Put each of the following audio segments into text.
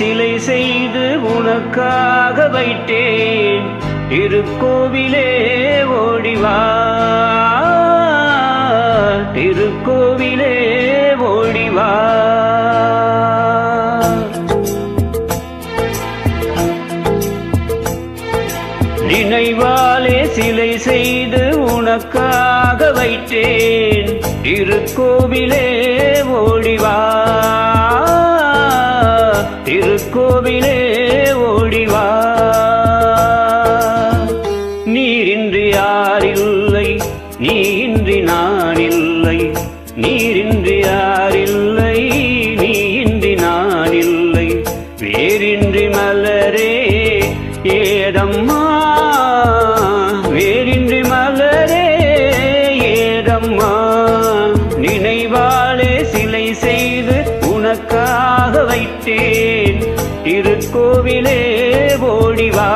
சிலை செய்து உனக்காக வைத்தேன். திருக்கோவிலே ஓடிவா, திருக்கோவிலே ஓடிவா. நினைவாலே சிலை செய்து உனக்காக வைத்தேன். திருக்கோவிலே ஓடிவா, திருக்கோவிலே ஓடிவா. நீரின்றி யாரில்லை, நீ இன்றி நான் இல்லை. நீரின்றி யாரில்லை, நீ இன்றி நான் இல்லை. வேரின்றி மலரே ஏதம்மா, வேரின்றி மலரே ஏதம்மா. நினைவாலே சிலை செய்து உனக்காக வைத்தேன். திருக்கோவிலே ஓடிவா.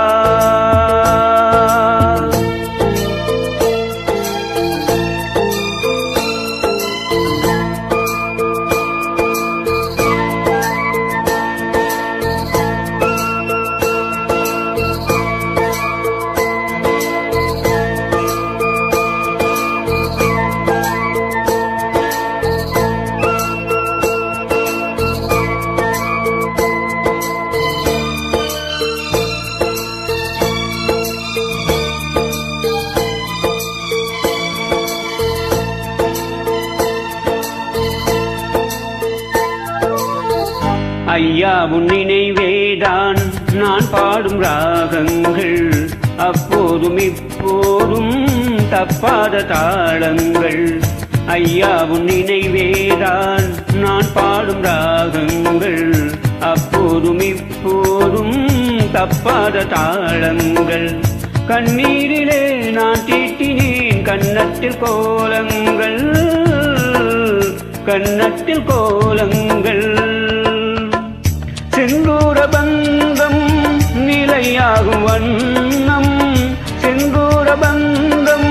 ஐயா உன் நினைவேதான் நான் பாடும் ராகங்கள். அப்போதும் இப்போதும் தப்பாத தாளங்கள். ஐயா உன் நினைவேதான் நான் பாடும் ராகங்கள். அப்போதும் இப்போதும் தப்பாத தாளங்கள். கண்ணீரிலே நான் தீட்டினேன் கன்னத்தில் கோலங்கள், கன்னத்தில் கோலங்கள். செந்தூர பந்தம் நிலையாகும் வண்ணம், செந்தூர பந்தம்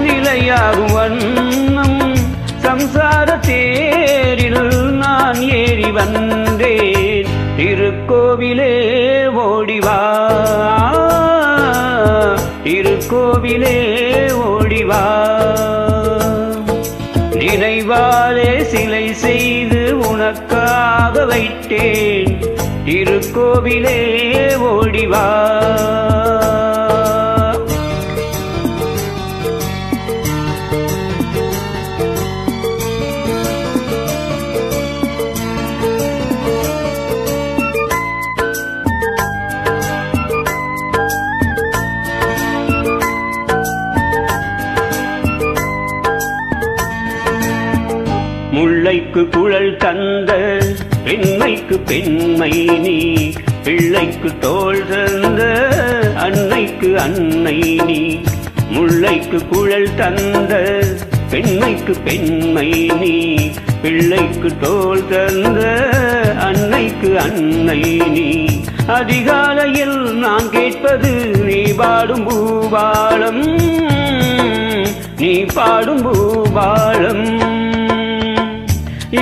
நிலையாகும் வண்ணம். சம்சார தேரில் நான் ஏறி வந்தேன். திருக்கோவிலே ஓடிவா, திருக்கோவிலே ஓடிவா. நினைவாலே சிலை செய்து உனக்காக வைத்தேன். திருக்கோவிலே ஓடிவா. முல்லைக்கு குழல் தந்த பெண்மைக்கு பெண்மை நீ. பிள்ளைக்கு தோள் தந்த அன்னைக்கு அன்னை நீ. முல்லைக்கு குழல் தந்த பெண்மைக்கு பெண்மை நீ. பிள்ளைக்கு தோள் தந்த அன்னைக்கு அன்னை நீ. அதிகாலையில் நான் கேட்பது நீ பாடும் பூபாலம், நீ பாடும் பூபாலம்.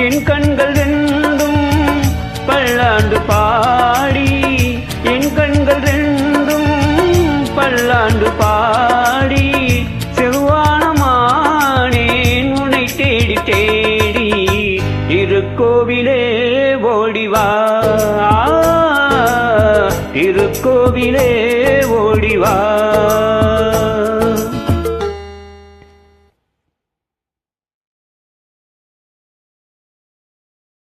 என் கண்கள் ரெண்டும் பல்லாண்டு பாடி, என் கண்கள் ரெண்டும் பல்லாண்டு பாடி. செவ்வானமானேன் உன்னை தேடி தேடி. திருக்கோவிலே ஓடிவா, திருக்கோவிலே ஓடிவா.